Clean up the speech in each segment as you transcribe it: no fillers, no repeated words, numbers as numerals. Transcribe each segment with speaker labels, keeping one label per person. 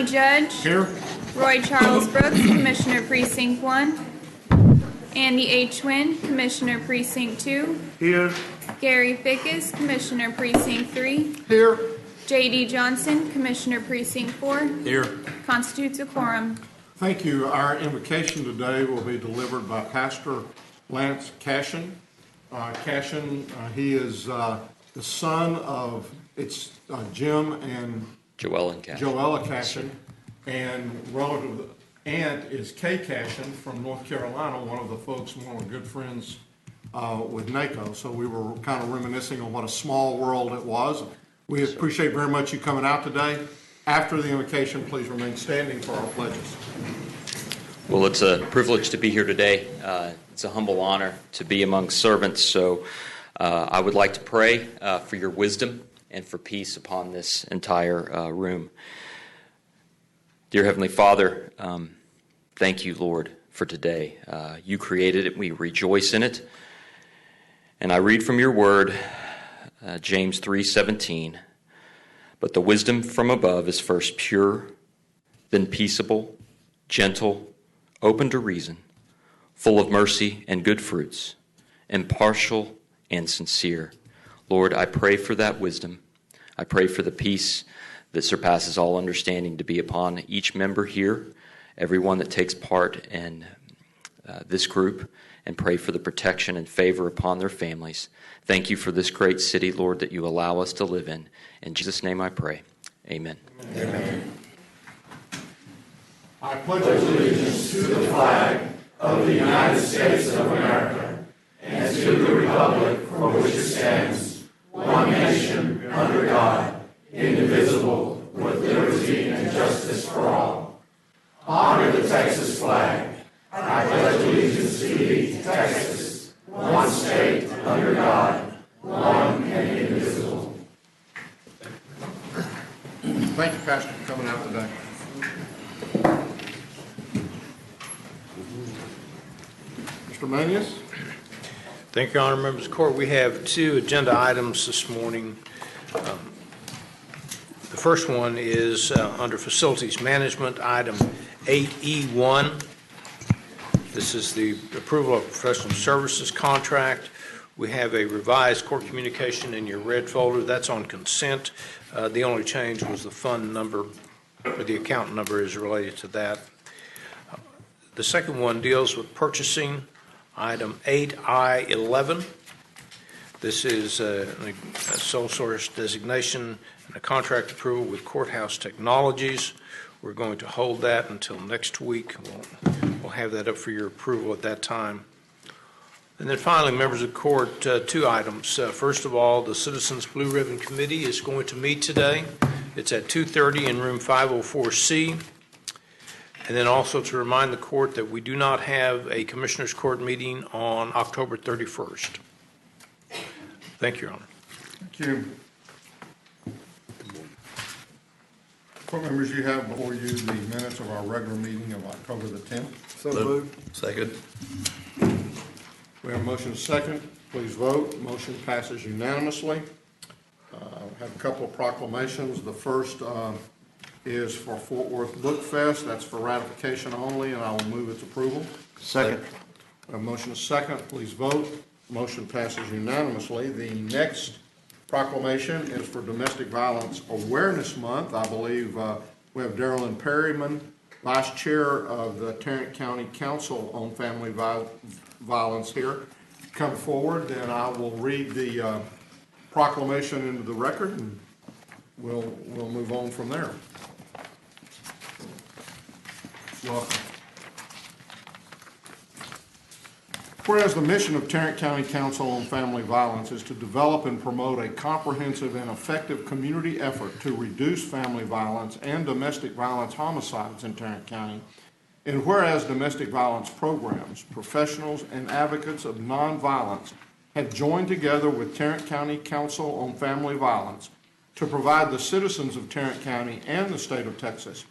Speaker 1: County Judge.
Speaker 2: Here.
Speaker 1: Roy Charles Brooks, Commissioner Precinct 1. Andy H. Wynn, Commissioner Precinct 2.
Speaker 2: Here.
Speaker 1: Gary Fickus, Commissioner Precinct 3.
Speaker 2: Here.
Speaker 1: J.D. Johnson, Commissioner Precinct 4.
Speaker 2: Here.
Speaker 1: Constitutes a quorum.
Speaker 2: Thank you. Our invocation today will be delivered by Pastor Lance Cashin. He is the son of Jim and Joella Cashin, and relative aunt is Kay Cashin from North Carolina, one of the good friends with NACO. So we were kind of reminiscing on what a small world it was. We appreciate very much you coming out today. After the invocation, please remain standing for our pledges.
Speaker 3: Well, it's a privilege to be here today. It's a humble honor to be among servants. So I would like to pray for your wisdom and for peace upon this entire room. Dear Heavenly Father, thank you, Lord, for today. You created it. We rejoice in it. And I read from your word, James 3:17. But the wisdom from above is first pure, then peaceable, gentle, open to reason, full of mercy and good fruits, impartial and sincere. Lord, I pray for that wisdom. I pray for the peace that surpasses all understanding to be upon each member here, everyone that takes part in this group, and pray for the protection and favor upon their families. Thank you for this great city, Lord, that you allow us to live in. In Jesus' name I pray. Amen.
Speaker 2: Amen. I pledge allegiance to the flag of the United States of America and to the republic for which it stands, one nation, under God, indivisible, with liberty and justice for all. Honor the Texas flag. I pledge allegiance to thee, Texas, one state, under God, one and indivisible. Thank you, Pastor, for coming out today. Mr. Manius.
Speaker 4: Thank you, Honor Members of the Court. We have two agenda items this morning. The first one is under Facilities Management, item 8E1. This is the approval of professional services contract. We have a revised court communication in your red folder. That's on consent. The only change was the fund number, or the account number is related to that. The second one deals with purchasing, item 8I11. This is a sole source designation and a contract approval with Courthouse Technologies. We're going to hold that until next week. We'll have that up for your approval at that time. And then finally, members of the court, two items. First of all, the Citizens Blue Ribbon Committee is going to meet today. It's at 2:30 in room 504C. And then also to remind the court that we do not have a Commissioners Court meeting on October 31st. Thank you, Your Honor.
Speaker 2: Thank you. Court members, you have before you the minutes of our regular meeting of October the 10th.
Speaker 5: So moved. Second.
Speaker 2: We have a motion second. Please vote. Motion passes unanimously. We have a couple of proclamations. The first is for Fort Worth Book Fest. That's for ratification only, and I will move its approval.
Speaker 5: Second.
Speaker 2: We have a motion second. Please vote. Motion passes unanimously. The next proclamation is for Domestic Violence Awareness Month. I believe we have Darylyn Perryman, Vice Chair of the Tarrant County Council on Family Violence here. Come forward, then I will read the proclamation into the record, and we'll move on from there. Welcome. Whereas the mission of Tarrant County Council on Family Violence is to develop and promote a comprehensive and effective community effort to reduce family violence and domestic violence homicides in Tarrant County, and whereas domestic violence programs, professionals, and advocates of nonviolence have joined together with Tarrant County Council on Family Violence to provide the citizens of Tarrant County and the state of Texas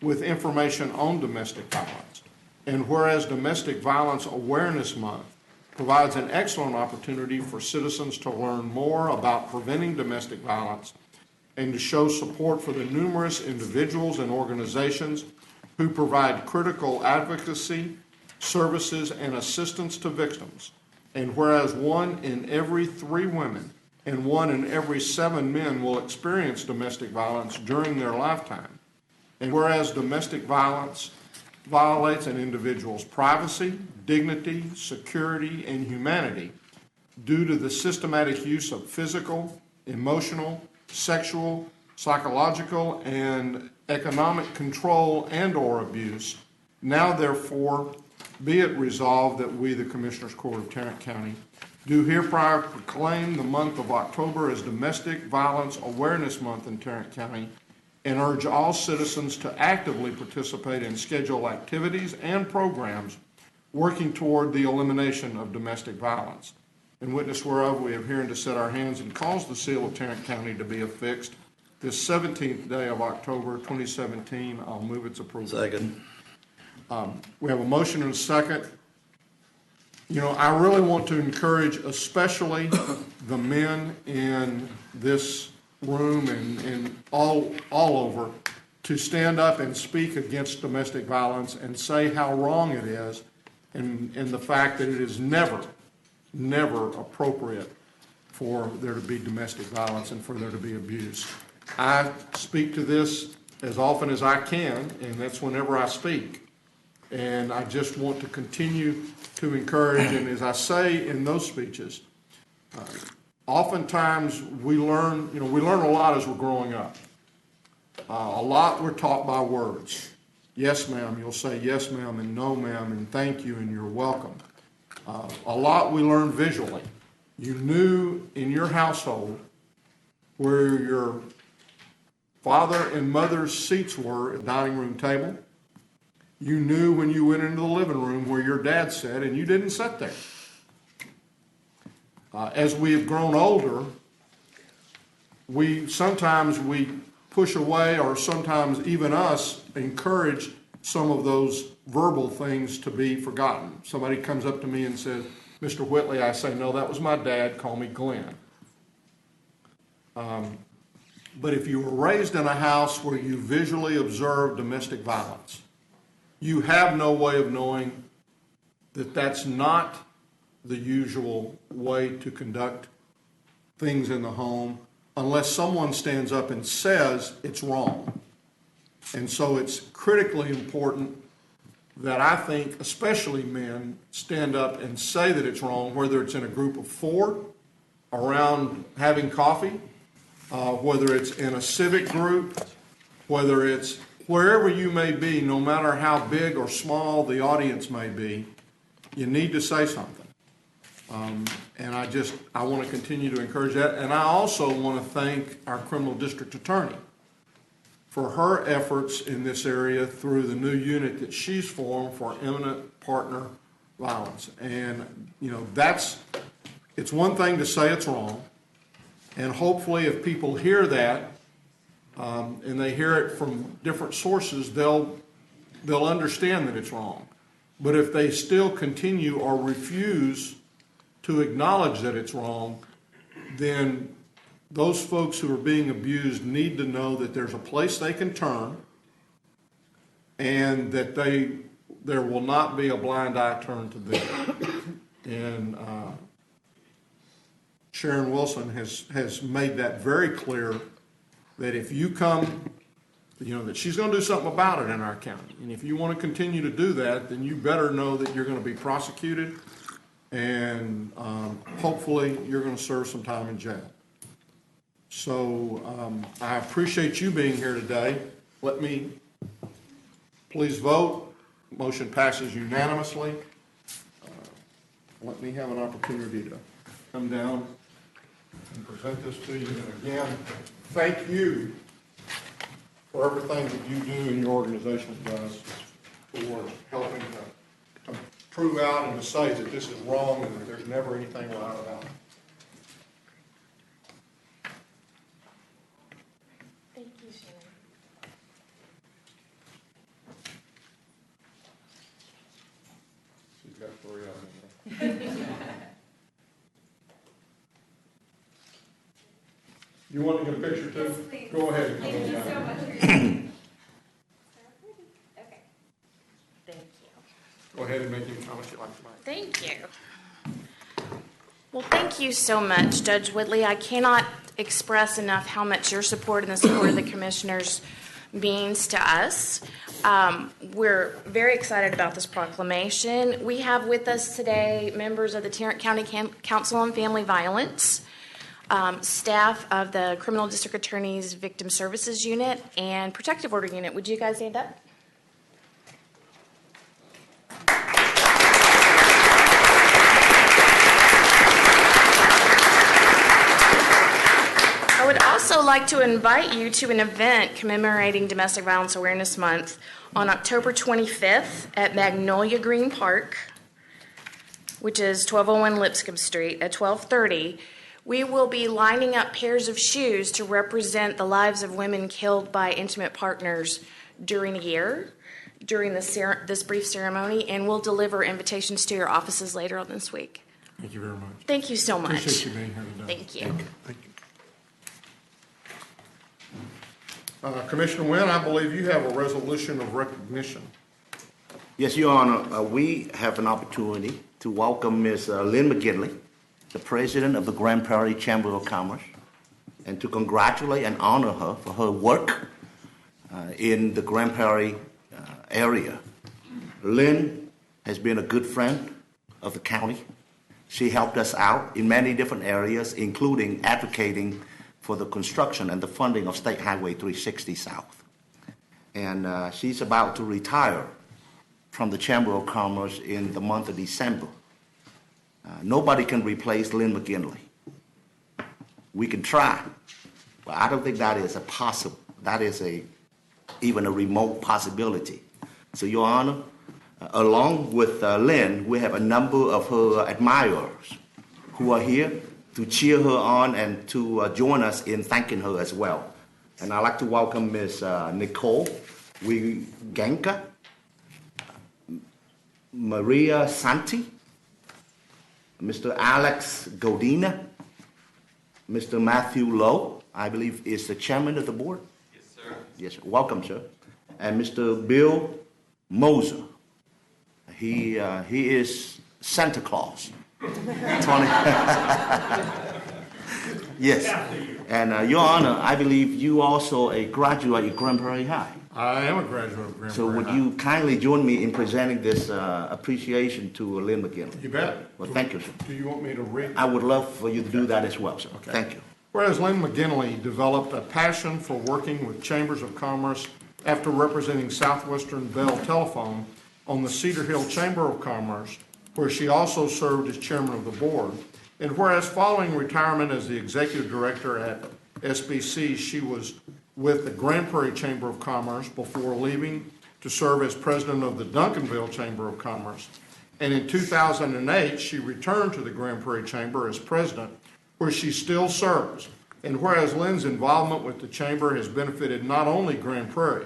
Speaker 2: with information on domestic violence. And whereas Domestic Violence Awareness Month provides an excellent opportunity for citizens to learn more about preventing domestic violence and to show support for the numerous individuals and organizations who provide critical advocacy, services, and assistance to victims. And whereas 1 in every 3 women and 1 in every 7 men will experience domestic violence during their lifetime. And whereas domestic violence violates an individual's privacy, dignity, security, and humanity due to the systematic use of physical, emotional, sexual, psychological, and economic control and/or abuse, now therefore be it resolved that we, the Commissioners Court of Tarrant County, do hereby proclaim the month of October as Domestic Violence Awareness Month in Tarrant County and urge all citizens to actively participate in scheduled activities and programs working toward the elimination of domestic violence. In witness whereof, we have herein to set our hands and cause the seal of Tarrant County to be affixed this 17th day of October 2017. I'll move its approval.
Speaker 5: Second.
Speaker 2: We have a motion and a second. You know, I really want to encourage especially the men in this room and all over to stand up and speak against domestic violence and say how wrong it is and the fact that it is never appropriate for there to be domestic violence and for there to be abuse. I speak to this as often as I can, and that's whenever I speak. And I just want to continue to encourage, and as I say in those speeches, oftentimes we learn a lot as we're growing up. A lot we're taught by words. Yes, ma'am, you'll say yes, ma'am, and no, ma'am, and thank you, and you're welcome. A lot we learn visually. You knew in your household where your father and mother's seats were at the dining room table. You knew when you went into the living room where your dad sat, and you didn't sit there. As we have grown older, sometimes we push away, or sometimes even us encourage some of those verbal things to be forgotten. Somebody comes up to me and says, "Mr. Whitley," I say, "No, that was my dad, call me Glenn." But if you were raised in a house where you visually observed domestic violence, you have no way of knowing that that's not the usual way to conduct things in the home unless someone stands up and says it's wrong. And so it's critically important that I think especially men stand up and say that it's wrong, whether it's in a group of 4 around having coffee, whether it's in a civic group, whether it's wherever you may be, no matter how big or small the audience may be, you need to say something. And I want to continue to encourage that. And I also want to thank our criminal district attorney for her efforts in this area through the new unit that she's formed for imminent partner violence. And, you know, it's one thing to say it's wrong. And hopefully if people hear that, and they hear it from different sources, they'll understand that it's wrong. But if they still continue or refuse to acknowledge that it's wrong, then those folks who are being abused need to know that there's a place they can turn and that there will not be a blind eye turned to them. And Sharon Wilson has made that very clear, that if you come, you know, that she's going to do something about it in our county. And if you want to continue to do that, then you better know that you're going to be prosecuted, and hopefully you're going to serve some time in jail. So I appreciate you being here today. Let me please vote. Motion passes unanimously. Let me have an opportunity to come down and present this to you. And again, thank you for everything that you do and your organization does for helping to prove out and to say that this is wrong and that there's never anything right about it.
Speaker 6: Thank you, Sharon.
Speaker 2: She's got 3 of them. You want to get a picture too?
Speaker 1: Yes, please.
Speaker 2: Go ahead and come
Speaker 1: Thank
Speaker 2: on
Speaker 1: you
Speaker 2: down.
Speaker 1: so much for your time. Okay.
Speaker 6: Thank you.
Speaker 2: Go ahead and make any comments you'd like to make.
Speaker 6: Thank you. Well, thank you so much, Judge Whitley. I cannot express enough how much your support and the support of the commissioners means to us. We're very excited about this proclamation. We have with us today members of the Tarrant County Council on Family Violence, staff of the Criminal District Attorney's Victim Services Unit, and Protective Order Unit. Would you guys stand up? I would also like to invite you to an event commemorating Domestic Violence Awareness Month on October 25th at Magnolia Green Park, which is 1201 Lipscomb Street at 12:30. We will be lining up pairs of shoes to represent the lives of women killed by intimate partners during a year, during this brief ceremony, and we'll deliver invitations to your offices later on this week.
Speaker 2: Thank you very much.
Speaker 6: Thank you so much.
Speaker 2: Appreciate you being here today.
Speaker 6: Thank you.
Speaker 2: Thank you. Commissioner Wynn, I believe you have a resolution of recognition.
Speaker 7: Yes, Your Honor. We have an opportunity to welcome Ms. Lynn McGinley, the president of the Grand Prairie Chamber of Commerce, and to congratulate and honor her for her work in the Grand Prairie area. Lynn has been a good friend of the county. She helped us out in many different areas, including advocating for the construction and the funding of State Highway 360 South. And she's about to retire from the Chamber of Commerce in the month of December. Nobody can replace Lynn McGinley. We can try, but I don't think that is even a remote possibility. So, Your Honor, along with Lynn, we have a number of her admirers who are here to cheer her on and to join us in thanking her as well. And I'd like to welcome Ms. Nicole Wiganka, Maria Santi, Mr. Alex Godina, Mr. Matthew Lowe, I believe is the chairman of the board.
Speaker 3: Yes, sir.
Speaker 7: Yes, sir. Welcome, sir. And Mr. Bill Moser. He is Santa Claus. Yes. And Your Honor, I believe you also a graduate of Grand Prairie High.
Speaker 2: I am a graduate of Grand
Speaker 7: So
Speaker 2: Prairie
Speaker 7: would
Speaker 2: High.
Speaker 7: you kindly join me in presenting this appreciation to Lynn McGinley?
Speaker 2: You bet.
Speaker 7: Well, thank you, sir.
Speaker 2: Do you want me to read?
Speaker 7: I would love for you to do that as well, sir.
Speaker 2: Okay.
Speaker 7: Thank you.
Speaker 2: Whereas Lynn McGinley developed a passion for working with chambers of commerce after representing Southwestern Bell Telephone on the Cedar Hill Chamber of Commerce, where she also served as chairman of the board. And whereas following retirement as the executive director at SBC, she was with the Grand Prairie Chamber of Commerce before leaving to serve as president of the Duncanville Chamber of Commerce. And in 2008, she returned to the Grand Prairie Chamber as president, where she still serves. And whereas Lynn's involvement with the chamber has benefited not only Grand Prairie,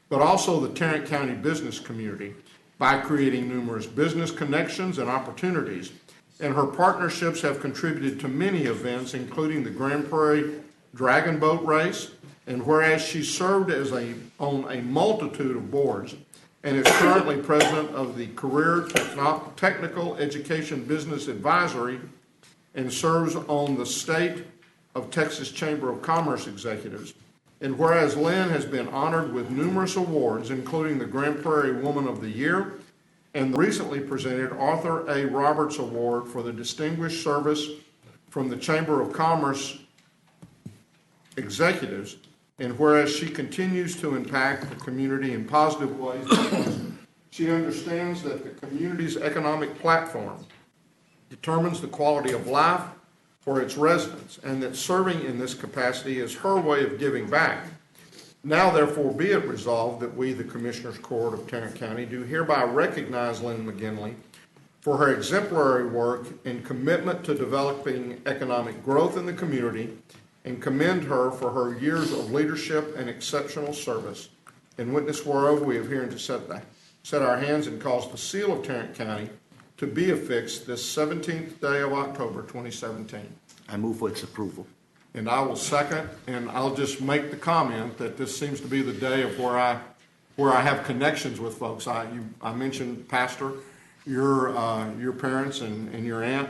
Speaker 2: but also the Tarrant County business community by creating numerous business connections and opportunities. And her partnerships have contributed to many events, including the Grand Prairie Dragon Boat Race. And whereas she served on a multitude of boards and is currently president of the Career Technical Education Business Advisory and serves on the State of Texas Chamber of Commerce Executives. And whereas Lynn has been honored with numerous awards, including the Grand Prairie Woman of the Year and the recently presented Arthur A. Roberts Award for the Distinguished Service from the Chamber of Commerce Executives, and whereas she continues to impact the community in positive ways, she understands that the community's economic platform determines the quality of life for its residents, and that serving in this capacity is her way of giving back. Now, therefore, be it resolved that we, the Commissioners Court of Tarrant County, do hereby recognize Lynn McGinley for her exemplary work and commitment to developing economic growth in the community, and commend her for her years of leadership and exceptional service. In witness whereof, we have herein to set our hands and cause the seal of Tarrant County to be affixed this 17th day of October, 2017.
Speaker 7: I move for its approval.
Speaker 2: And I will second, and I'll just make the comment that this seems to be the day of where I have connections with folks. I mentioned, Pastor, your parents and your aunt.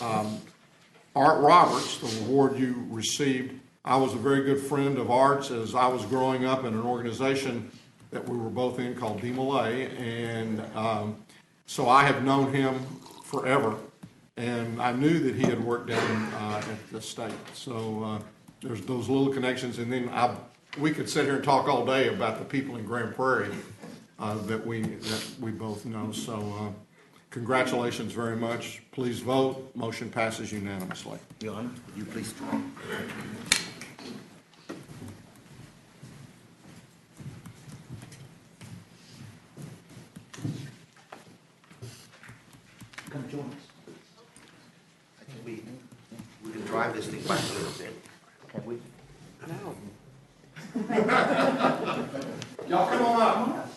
Speaker 2: Art Roberts, the award you received, I was a very good friend of Art's as I was growing up in an organization that we were both in called DMLA, and so I have known him forever, and I knew that he had worked down at the state. So there's those little connections, and then we could sit here and talk all day about the people in Grand Prairie that we both know. So congratulations very much. Please vote. Motion passes unanimously.
Speaker 7: Your Honor, would you please draw? Come join us. I think we can drive this thing back a little bit. Can we?
Speaker 6: No.
Speaker 2: Y'all come on up.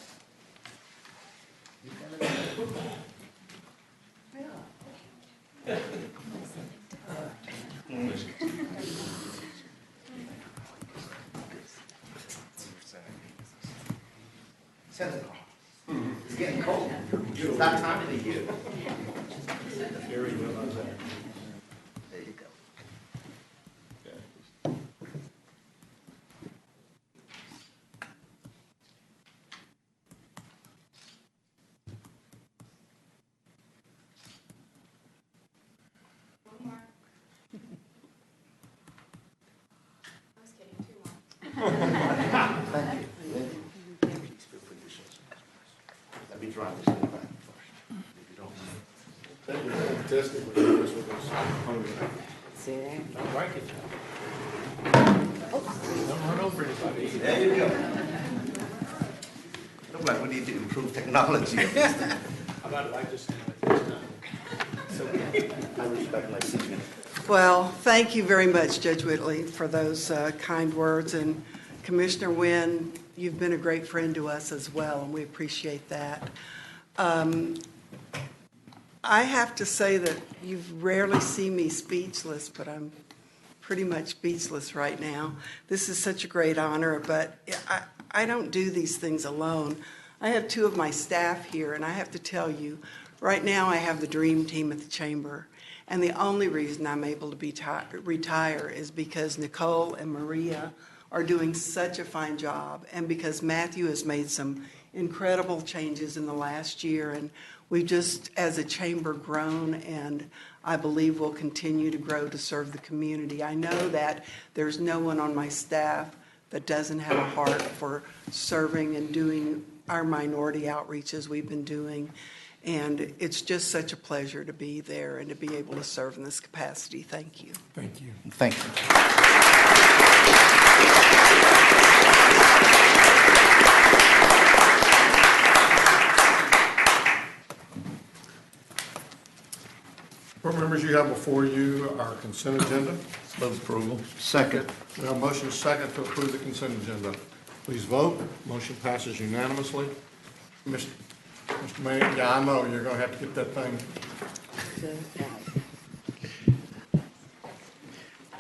Speaker 7: Santa Claus. It's getting cold. It's that time of the year. There you go. Thank you. Let me try this thing back first, if you don't mind.
Speaker 6: See there?
Speaker 4: Don't break it. Don't run over anybody.
Speaker 7: There you go. Look like we need to improve technology.
Speaker 4: How about if I just stand it this time?
Speaker 7: I respect my senior.
Speaker 8: Well, thank you very much, Judge Whitley, for those kind words. And Commissioner Wynn, you've been a great friend to us as well, and we appreciate that. I have to say that you rarely see me speechless, but I'm pretty much speechless right now. This is such a great honor, but I don't do these things alone. I have two of my staff here, and I have to tell you, right now I have the dream team at the Chamber. And the only reason I'm able to retire is because Nicole and Maria are doing such a fine job, and because Matthew has made some incredible changes in the last year, and we've just, as a chamber, grown, and I believe will continue to grow to serve the community. I know that there's no one on my staff that doesn't have a heart for serving and doing our minority outreach as we've been doing. And it's just such a pleasure to be there and to be able to serve in this capacity. Thank you.
Speaker 2: Thank you.
Speaker 7: Thank you.
Speaker 2: Board members, you have before you our consent agenda.
Speaker 5: Move approval.
Speaker 7: Second.
Speaker 2: We have a motion second to approve the consent agenda. Please vote. Motion passes unanimously. Mr. Mayor, yeah, I know, you're going to have to get that thing.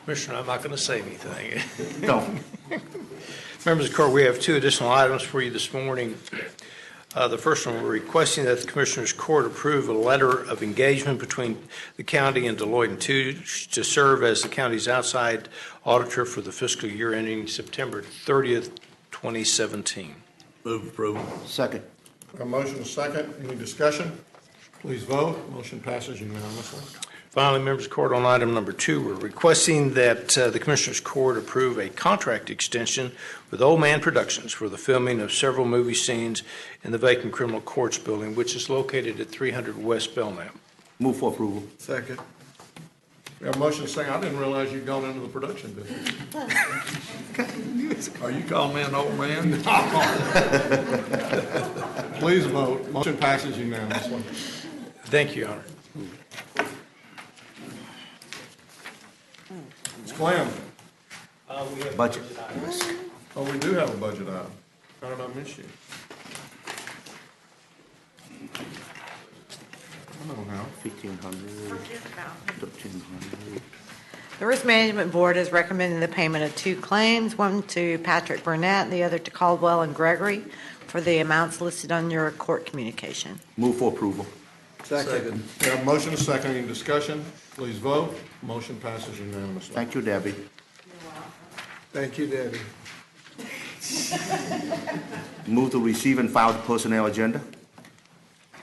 Speaker 4: Commissioner, I'm not going to say anything.
Speaker 7: Don't.
Speaker 4: Members of the court, we have two additional items for you this morning. The first one, we're requesting that the Commissioners Court approve a letter of engagement between the county and Deloitte & Touche to serve as the county's outside auditor for the fiscal year ending September 30th, 2017.
Speaker 5: Move approval.
Speaker 7: Second.
Speaker 2: A motion second. Any discussion? Please vote. Motion passes unanimously.
Speaker 4: Finally, members of the court, on item number 2, we're requesting that the Commissioners Court approve a contract extension with Old Man Productions for the filming of several movie scenes in the vacant criminal courts building, which is located at 300 West Belknap.
Speaker 7: Move for approval.
Speaker 5: Second.
Speaker 2: We have a motion saying, I didn't realize you'd gone into the production business.
Speaker 5: Are you calling me an old man?
Speaker 2: Please vote. Motion passes unanimously.
Speaker 4: Thank you, Your Honor.
Speaker 2: Ms. Clem.
Speaker 7: Budget.
Speaker 2: Oh, we do have a budget item. How did I miss you? I don't know how.
Speaker 7: 1,500, 1,300.
Speaker 9: The Risk Management Board is recommending the payment of 2 claims, one to Patrick Burnett and the other to Caldwell and Gregory, for the amounts listed on your court communication.
Speaker 7: Move for approval.
Speaker 5: Second.
Speaker 2: We have a motion and a second. Any discussion? Please vote. Motion passes unanimously.
Speaker 7: Thank you, Debbie.
Speaker 5: Thank you, Debbie.
Speaker 7: Move to receive and file the personnel agenda.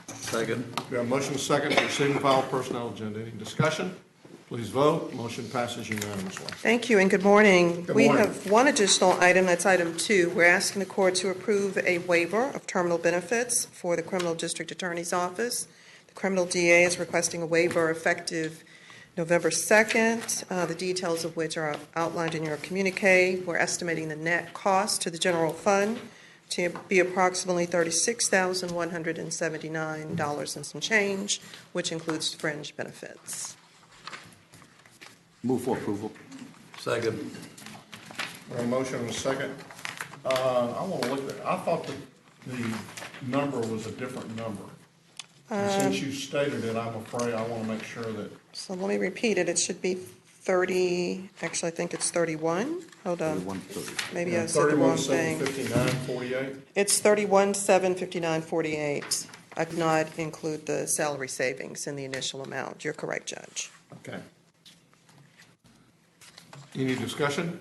Speaker 5: Second.
Speaker 2: We have a motion and a second to receive and file personnel agenda. Any discussion? Please vote. Motion passes unanimously.
Speaker 10: Thank you and good morning.
Speaker 2: Good
Speaker 10: We
Speaker 2: morning.
Speaker 10: have one additional item, that's item 2. We're asking the court to approve a waiver of terminal benefits for the Criminal District Attorney's Office. The criminal DA is requesting a waiver effective November 2nd, the details of which are outlined in your communique. We're estimating the net cost to the general fund to be approximately $36,179 and some change, which includes fringe benefits.
Speaker 7: Move for approval.
Speaker 5: Second.
Speaker 2: We have a motion and a second. I want to look at, I thought that the number was a different number. And since you stated it, I'm afraid I want to make sure that,
Speaker 10: So let me repeat it. It should be 30, actually, I think it's 31. Hold on.
Speaker 7: 3130.
Speaker 10: Maybe I said the wrong thing.
Speaker 2: 31,759.48.
Speaker 10: It's 31,759.48. I did not include the salary savings in the initial amount. You're correct, Judge.
Speaker 2: Okay. Any discussion?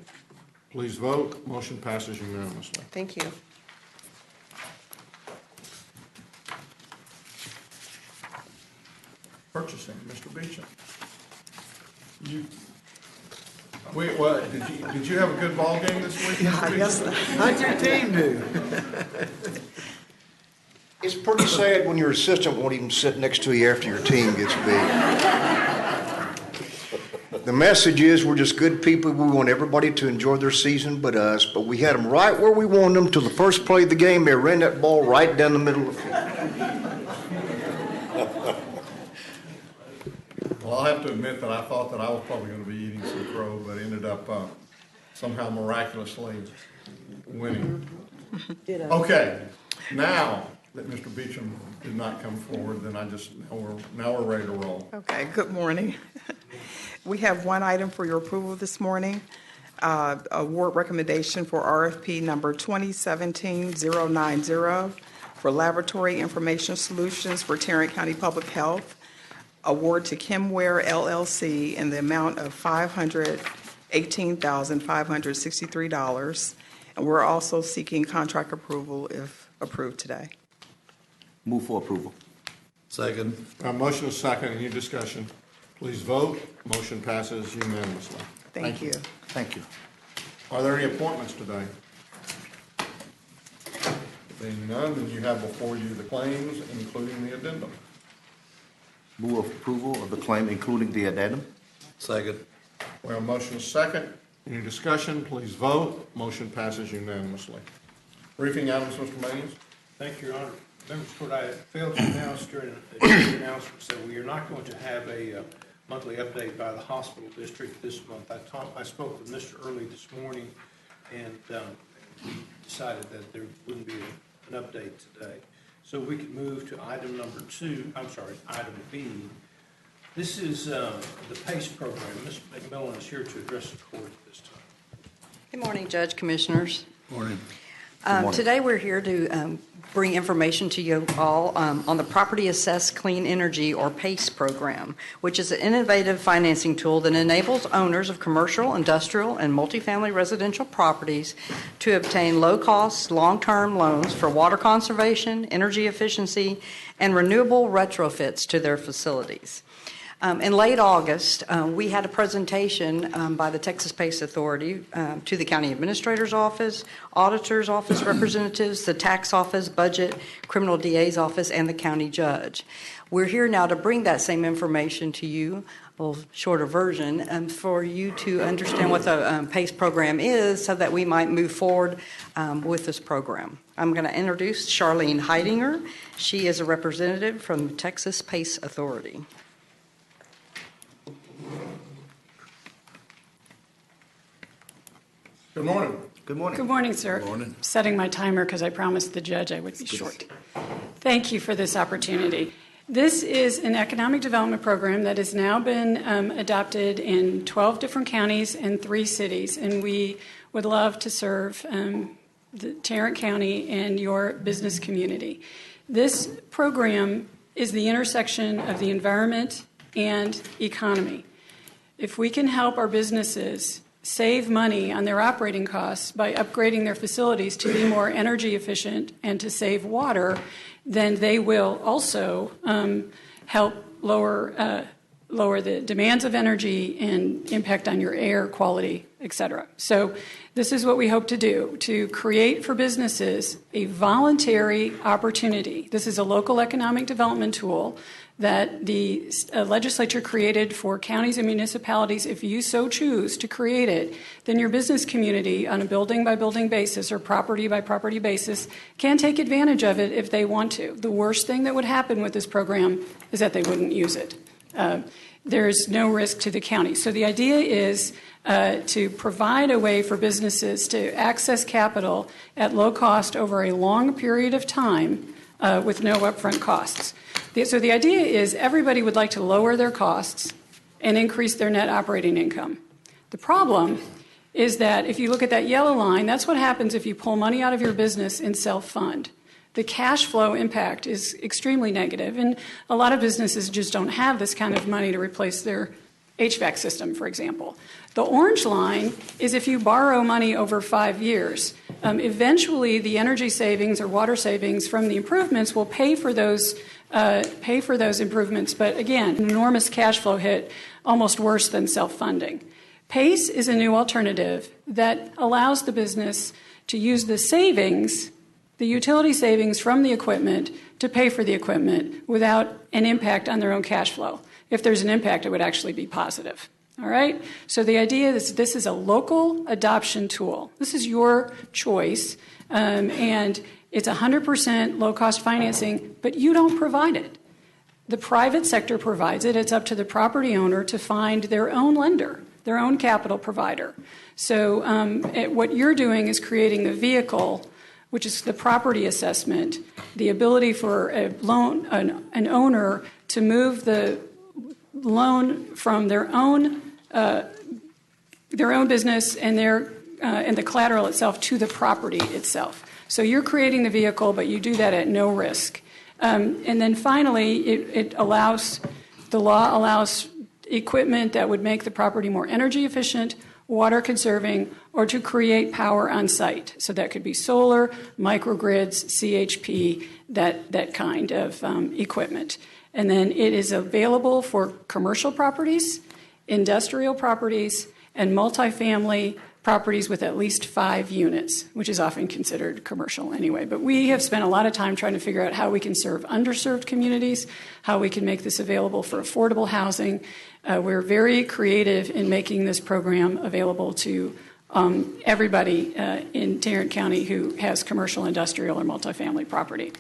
Speaker 2: Please vote. Motion passes unanimously.
Speaker 10: Thank you.
Speaker 2: Purchasing, Mr. Beecham. What, did you have a good ball game this week? Mr. Beecham?
Speaker 5: How'd your team do?
Speaker 11: It's pretty sad when your assistant won't even sit next to you after your team gets beat. The message is we're just good people. We want everybody to enjoy their season but us. But we had them right where we wanted them till the first play of the game. They ran that ball right down the middle of the field.
Speaker 2: Well, I'll have to admit that I thought that I was probably going to be eating some crow, but ended up somehow miraculously winning. Okay, now that Mr. Beecham did not come forward, then now we're ready to roll.
Speaker 12: Okay, good morning. We have one item for your approval this morning, award recommendation for RFP number 2017-090 for Laboratory Information Solutions for Tarrant County Public Health. Award to Kimware LLC in the amount of $518,563. And we're also seeking contract approval if approved today.
Speaker 7: Move for approval.
Speaker 5: Second.
Speaker 2: Motion is second. Any discussion? Please vote. Motion passes unanimously.
Speaker 12: Thank you.
Speaker 7: Thank you.
Speaker 2: Are there any appointments today? Being none, then you have before you the claims, including the addendum.
Speaker 7: Move approval of the claim, including the addendum.
Speaker 5: Second.
Speaker 2: We have a motion is second. Any discussion? Please vote. Motion passes unanimously. Briefing items, Mr. Mays.
Speaker 4: Thank you, Your Honor. Members of the court, I failed to announce during the announcements that we are not going to have a monthly update by the hospital district this month. I spoke with Mr. Early this morning, and we decided that there wouldn't be an update today. So we can move to item B. This is the PACE program. Ms. McMillan is here to address the court at this time.
Speaker 13: Good morning, Judge, Commissioners.
Speaker 5: Morning.
Speaker 13: Today we're here to bring information to you all on the Property Assessed Clean Energy, or PACE program, which is an innovative financing tool that enables owners of commercial, industrial, and multifamily residential properties to obtain low-cost, long-term loans for water conservation, energy efficiency, and renewable retrofits to their facilities. In late August, we had a presentation by the Texas PACE Authority to the County Administrator's Office, Auditor's Office representatives, the Tax Office, Budget, Criminal DA's Office, and the County Judge. We're here now to bring that same information to you, a little shorter version, for you to understand what the PACE program is so that we might move forward with this program. I'm going to introduce Charlene Heidinger. She is a representative from the Texas PACE Authority.
Speaker 2: Good morning.
Speaker 7: Good morning.
Speaker 14: Good morning, sir.
Speaker 5: Good morning.
Speaker 14: Setting my timer because I promised the judge I would be short. Thank you for this opportunity. This is an economic development program that has now been adopted in 12 different counties and 3 cities, and we would love to serve the Tarrant County and your business community. This program is the intersection of the environment and economy. If we can help our businesses save money on their operating costs by upgrading their facilities to be more energy efficient and to save water, then they will also help lower the demands of energy and impact on your air quality, et cetera. So this is what we hope to do, to create for businesses a voluntary opportunity. This is a local economic development tool that the legislature created for counties and municipalities. If you so choose to create it, then your business community on a building by building basis or property by property basis can take advantage of it if they want to. The worst thing that would happen with this program is that they wouldn't use it. There's no risk to the county. So the idea is to provide a way for businesses to access capital at low cost over a long period of time with no upfront costs. So the idea is everybody would like to lower their costs and increase their net operating income. The problem is that if you look at that yellow line, that's what happens if you pull money out of your business and self-fund. The cash flow impact is extremely negative, and a lot of businesses just don't have this kind of money to replace their HVAC system, for example. The orange line is if you borrow money over 5 years. Eventually, the energy savings or water savings from the improvements will pay for those improvements, but again, an enormous cash flow hit, almost worse than self-funding. PACE is a new alternative that allows the business to use the savings, the utility savings from the equipment, to pay for the equipment without an impact on their own cash flow. If there's an impact, it would actually be positive. All right? So the idea is this is a local adoption tool. This is your choice, and it's 100% low-cost financing, but you don't provide it. The private sector provides it. It's up to the property owner to find their own lender, their own capital provider. So what you're doing is creating the vehicle, which is the property assessment, the ability for an owner to move the loan from their own business and the collateral itself to the property itself. So you're creating the vehicle, but you do that at no risk. And then finally, the law allows equipment that would make the property more energy efficient, water conserving, or to create power on site. So that could be solar, microgrids, CHP, that kind of equipment. And then it is available for commercial properties, industrial properties, and multifamily properties with at least 5 units, which is often considered commercial anyway. But we have spent a lot of time trying to figure out how we can serve underserved communities, how we can make this available for affordable housing. We're very creative in making this program available to everybody in Tarrant County who has commercial, industrial, or multifamily property.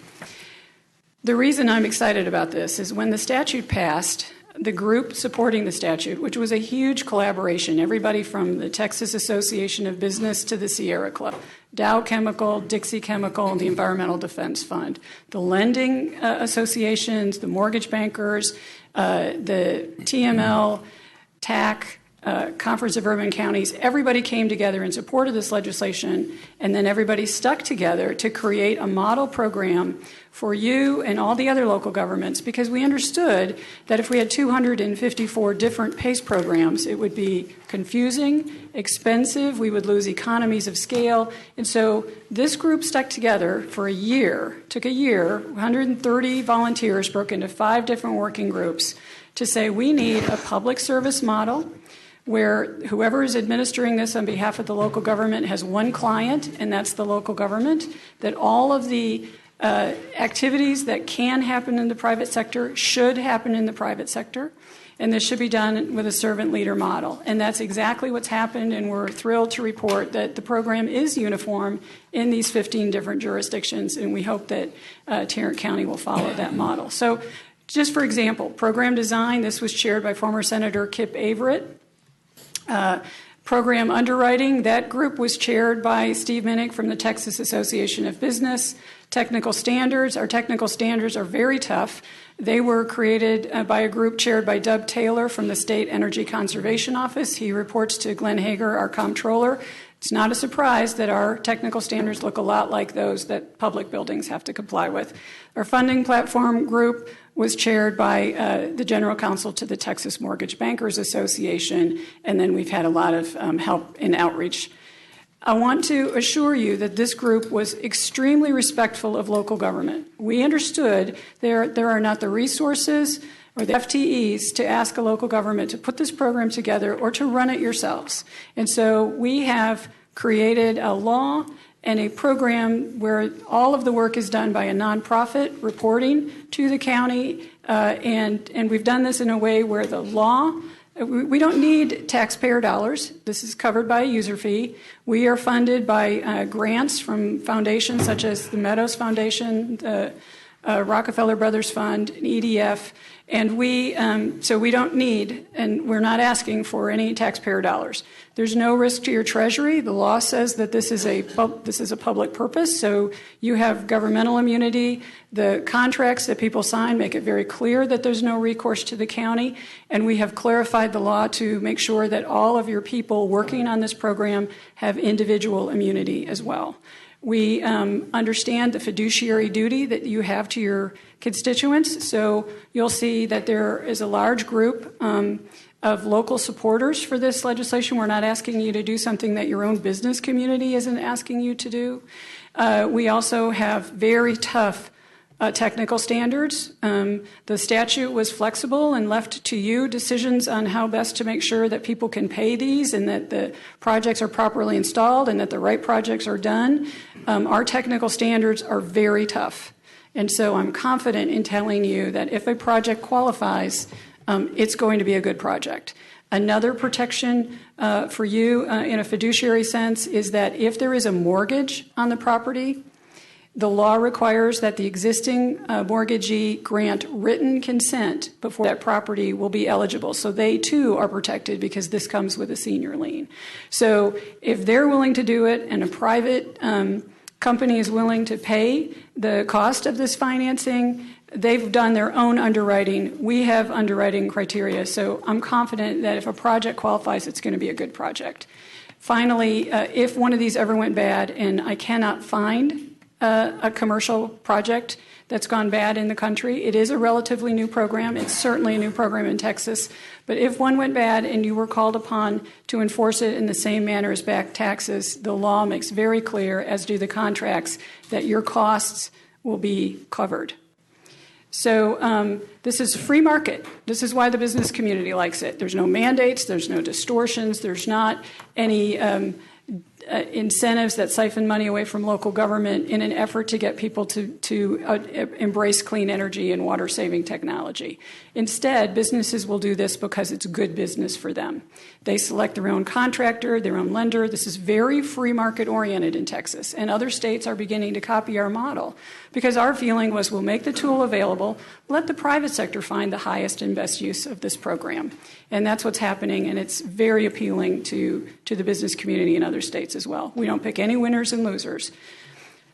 Speaker 14: The reason I'm excited about this is when the statute passed, the group supporting the statute, which was a huge collaboration, everybody from the Texas Association of Business to the Sierra Club, Dow Chemical, Dixie Chemical, and the Environmental Defense Fund, the lending associations, the mortgage bankers, the TML, TAC, Conference of Urban Counties, everybody came together in support of this legislation, and then everybody stuck together to create a model program for you and all the other local governments, because we understood that if we had 254 different PACE programs, it would be confusing, expensive, we would lose economies of scale. And so this group stuck together for a year, took a year, 130 volunteers broke into 5 different working groups to say we need a public service model where whoever is administering this on behalf of the local government has one client, and that's the local government, that all of the activities that can happen in the private sector should happen in the private sector, and this should be done with a servant leader model. And that's exactly what's happened, and we're thrilled to report that the program is uniform in these 15 different jurisdictions, and we hope that Tarrant County will follow that model. So just for example, program design, this was chaired by former Senator Kip Averett. program underwriting, that group was chaired by Steve Minnick from the Texas Association of Business. Technical standards, our technical standards are very tough. They were created by a group chaired by Dub Taylor from the State Energy Conservation Office. He reports to Glenn Hager, our comptroller. It's not a surprise that our technical standards look a lot like those that public buildings have to comply with. Our funding platform group was chaired by the general counsel to the Texas Mortgage Bankers Association, and then we've had a lot of help in outreach. I want to assure you that this group was extremely respectful of local government. We understood there are not the resources or the FTEs to ask a local government to put this program together or to run it yourselves. And so we have created a law and a program where all of the work is done by a nonprofit reporting to the county, and we've done this in a way where the law, we don't need taxpayer dollars. This is covered by a user fee. We are funded by grants from foundations such as the Meadows Foundation, the Rockefeller Brothers Fund, and EDF, and so we don't need, and we're not asking for any taxpayer dollars. There's no risk to your treasury. The law says that this is a public purpose, so you have governmental immunity. The contracts that people sign make it very clear that there's no recourse to the county, and we have clarified the law to make sure that all of your people working on this program have individual immunity as well. We understand the fiduciary duty that you have to your constituents, so you'll see that there is a large group of local supporters for this legislation. We're not asking you to do something that your own business community isn't asking you to do. We also have very tough technical standards. The statute was flexible and left to you decisions on how best to make sure that people can pay these and that the projects are properly installed and that the right projects are done. Our technical standards are very tough. And so I'm confident in telling you that if a project qualifies, it's going to be a good project. Another protection for you in a fiduciary sense is that if there is a mortgage on the property, the law requires that the existing mortgagee grant written consent before that property will be eligible. So they too are protected because this comes with a senior lien. So if they're willing to do it and a private company is willing to pay the cost of this financing, they've done their own underwriting. We have underwriting criteria. So I'm confident that if a project qualifies, it's going to be a good project. Finally, if one of these ever went bad and I cannot find a commercial project that's gone bad in the country. It is a relatively new program. It's certainly a new program in Texas. But if one went bad and you were called upon to enforce it in the same manner as back taxes, the law makes very clear, as do the contracts, that your costs will be covered. So this is free market. This is why the business community likes it. There's no mandates. There's no distortions. There's not any incentives that siphon money away from local government in an effort to get people to embrace clean energy and water-saving technology. Instead, businesses will do this because it's good business for them. They select their own contractor, their own lender. This is very free market-oriented in Texas, and other states are beginning to copy our model because our feeling was we'll make the tool available, let the private sector find the highest and best use of this program. And that's what's happening, and it's very appealing to the business community in other states as well. We don't pick any winners and losers.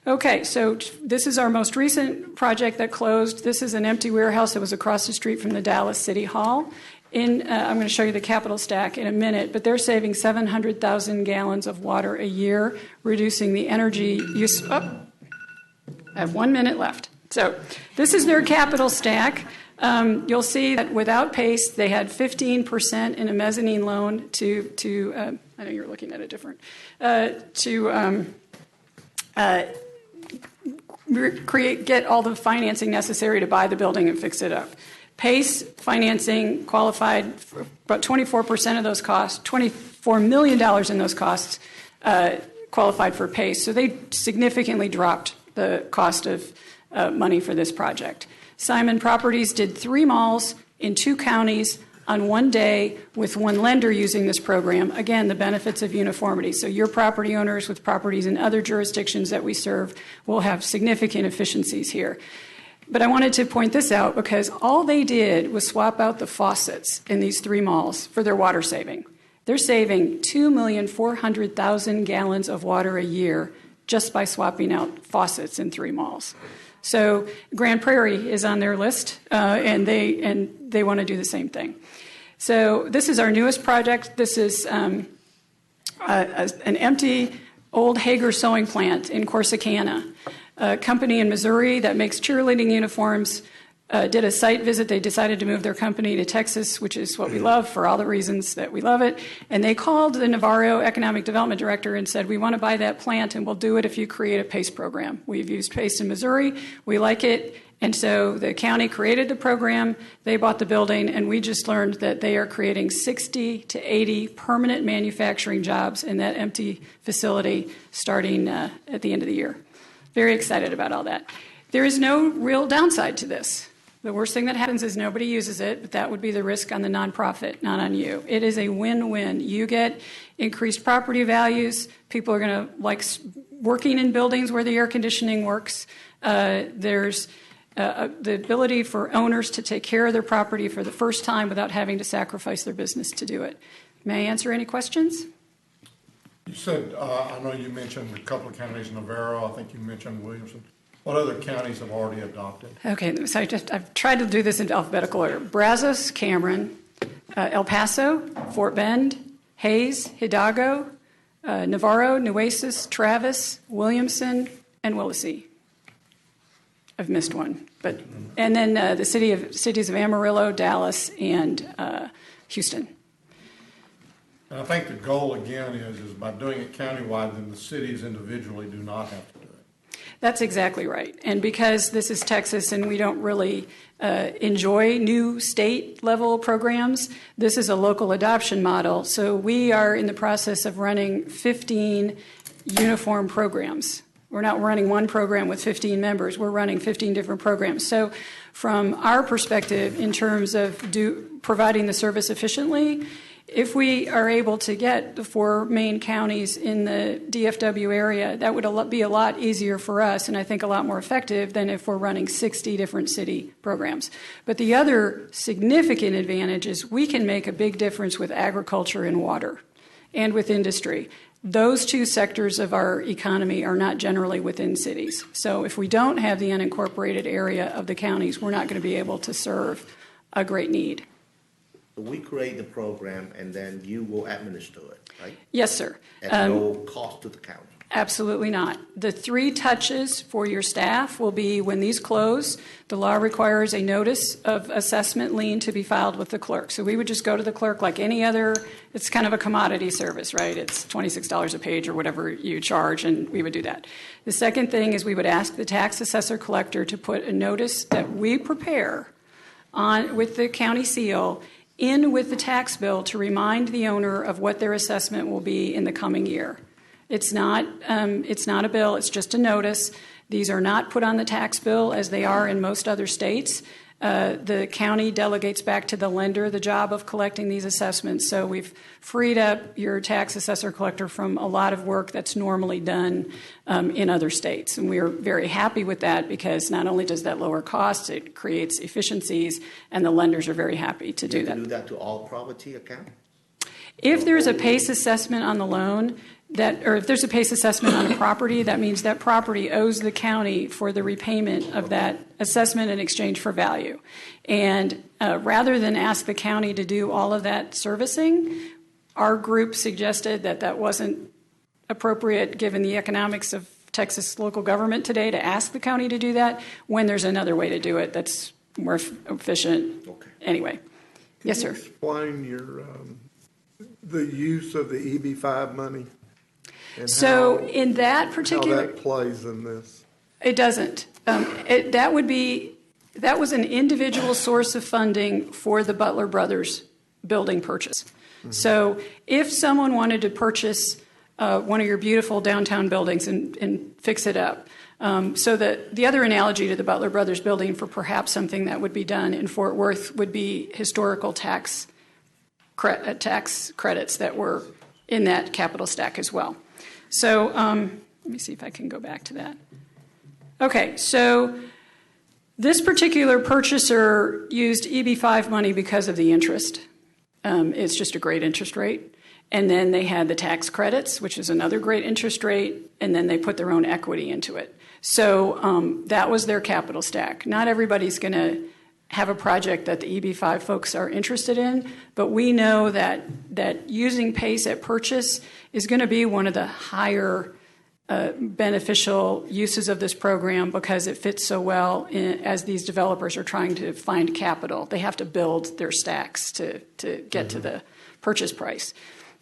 Speaker 14: Okay, so this is our most recent project that closed. This is an empty warehouse that was across the street from the Dallas City Hall. I'm going to show you the capital stack in a minute, but they're saving 700,000 gallons of water a year, reducing the energy use. Oh, I have 1 minute left. So this is their capital stack. You'll see that without PACE, they had 15% in a mezzanine loan to I know you're looking at it different, get all the financing necessary to buy the building and fix it up. PACE financing qualified for about 24% of those costs, $24 million in those costs qualified for PACE. So they significantly dropped the cost of money for this project. Simon Properties did 3 malls in 2 counties on 1 day with 1 lender using this program. Again, the benefits of uniformity. So your property owners with properties in other jurisdictions that we serve will have significant efficiencies here. But I wanted to point this out because all they did was swap out the faucets in these 3 malls for their water saving. They're saving 2,400,000 gallons of water a year just by swapping out faucets in 3 malls. So Grand Prairie is on their list, and they want to do the same thing. So this is our newest project. This is an empty old Hager sewing plant in Corsicana. A company in Missouri that makes cheerleading uniforms did a site visit. They decided to move their company to Texas, which is what we love for all the reasons that we love it. And they called the Navarro Economic Development Director and said, we want to buy that plant, and we'll do it if you create a PACE program. We've used PACE in Missouri. We like it. And so the county created the program. They bought the building, and we just learned that they are creating 60 to 80 permanent manufacturing jobs in that empty facility starting at the end of the year. Very excited about all that. There is no real downside to this. The worst thing that happens is nobody uses it, but that would be the risk on the nonprofit, not on you. It is a win-win. You get increased property values. People are going to like working in buildings where the air conditioning works. There's the ability for owners to take care of their property for the first time without having to sacrifice their business to do it. May I answer any questions?
Speaker 2: You said, I know you mentioned a couple of counties, Navarro, I think you mentioned Williamson. What other counties have already adopted?
Speaker 14: Okay, so I've tried to do this in alphabetical order. Brazos, Cameron, El Paso, Fort Bend, Hayes, Hidalgo, Navarro, Nueces, Travis, Williamson, and Willacy. I've missed one, and then the cities of Amarillo, Dallas, and Houston.
Speaker 2: And I think the goal again is by doing it countywide, then the cities individually do not have to do it.
Speaker 14: That's exactly right. And because this is Texas and we don't really enjoy new state-level programs, this is a local adoption model. So we are in the process of running 15 uniform programs. We're not running one program with 15 members. We're running 15 different programs. So from our perspective, in terms of providing the service efficiently, if we are able to get the 4 main counties in the DFW area, that would be a lot easier for us and I think a lot more effective than if we're running 60 different city programs. But the other significant advantage is we can make a big difference with agriculture and water and with industry. Those 2 sectors of our economy are not generally within cities. So if we don't have the unincorporated area of the counties, we're not going to be able to serve a great need.
Speaker 7: We create the program and then you will administer it, right?
Speaker 14: Yes, sir.
Speaker 7: At no cost to the county?
Speaker 14: Absolutely not. The 3 touches for your staff will be when these close, the law requires a notice of assessment lien to be filed with the clerk. So we would just go to the clerk like any other, it's kind of a commodity service, right? It's $26 a page or whatever you charge, and we would do that. The second thing is we would ask the tax assessor collector to put a notice that we prepare on with the county seal in with the tax bill to remind the owner of what their assessment will be in the coming year. It's not a bill, it's just a notice. These are not put on the tax bill as they are in most other states. The county delegates back to the lender the job of collecting these assessments. So we've freed up your tax assessor collector from a lot of work that's normally done in other states. And we are very happy with that because not only does that lower costs, it creates efficiencies, and the lenders are very happy to do that.
Speaker 7: Do that to all property accounts?
Speaker 14: If there's a PACE assessment on the loan, or if there's a PACE assessment on a property, that means that property owes the county for the repayment of that assessment in exchange for value. And rather than ask the county to do all of that servicing, our group suggested that that wasn't appropriate given the economics of Texas local government today to ask the county to do that when there's another way to do it that's more efficient. Okay. Anyway. Yes, sir.
Speaker 15: Can you explain your the use of the EB-5 money?
Speaker 14: So in that particular,
Speaker 15: how that plays in this?
Speaker 14: It doesn't. That was an individual source of funding for the Butler Brothers building purchase. Mm-hmm. So if someone wanted to purchase one of your beautiful downtown buildings and fix it up, so that the other analogy to the Butler Brothers building for perhaps something that would be done in Fort Worth would be historical tax credits that were in that capital stack as well. So let me see if I can go back to that. Okay, so this particular purchaser used EB-5 money because of the interest. It's just a great interest rate. And then they had the tax credits, which is another great interest rate, and then they put their own equity into it. So that was their capital stack. Not everybody's going to have a project that the EB5 folks are interested in, but we know that using PACE at purchase is going to be one of the higher beneficial uses of this program because it fits so well as these developers are trying to find capital. They have to build their stacks to get to the purchase price.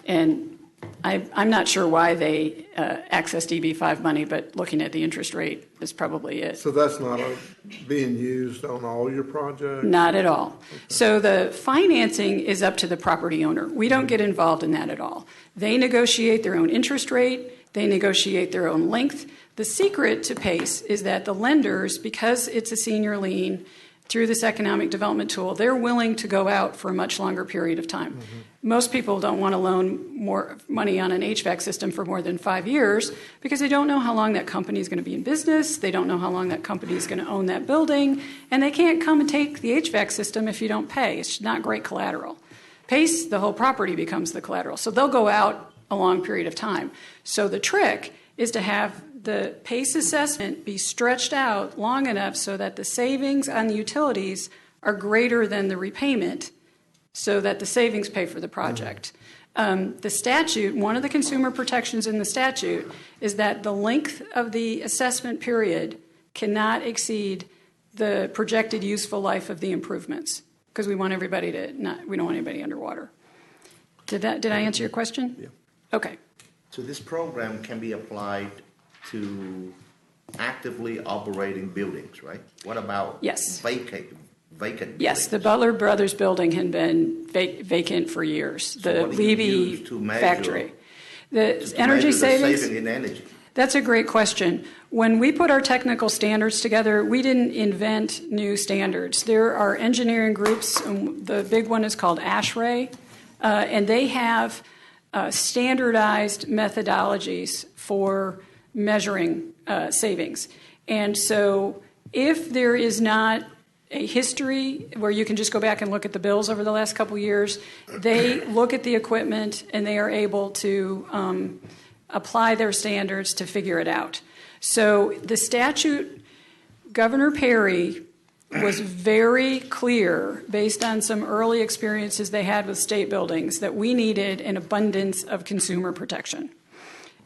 Speaker 14: And I'm not sure why they accessed EB5 money, but looking at the interest rate is probably it.
Speaker 15: So that's not being used on all your projects?
Speaker 14: Not at all. Okay. So the financing is up to the property owner. We don't get involved in that at all. They negotiate their own interest rate. They negotiate their own length. The secret to PACE is that the lenders, because it's a senior lien, through this economic development tool, they're willing to go out for a much longer period of time. Mm-hmm. Most people don't want to loan more money on an HVAC system for more than 5 years because they don't know how long that company is going to be in business, they don't know how long that company is going to own that building, and they can't come and take the HVAC system if you don't pay. It's not great collateral. PACE, the whole property becomes the collateral. So they'll go out a long period of time. So the trick is to have the PACE assessment be stretched out long enough so that the savings on the utilities are greater than the repayment so that the savings pay for the project. The statute, one of the consumer protections in the statute is that the length of the assessment period cannot exceed the projected useful life of the improvements because we want everybody we don't want anybody underwater. Did I answer your question?
Speaker 15: Yeah.
Speaker 14: Okay.
Speaker 7: So this program can be applied to actively operating buildings, right? What about vacant buildings?
Speaker 14: Yes, the Butler Brothers building had been vacant for years. The Levy factory. The energy savings?
Speaker 7: Saving in energy.
Speaker 14: That's a great question. When we put our technical standards together, we didn't invent new standards. There are engineering groups, and the big one is called ASHRAE, and they have standardized methodologies for measuring savings. And so if there is not a history where you can just go back and look at the bills over the last couple of years, they look at the equipment and they are able to apply their standards to figure it out. So the statute, Governor Perry was very clear, based on some early experiences they had with state buildings, that we needed an abundance of consumer protection.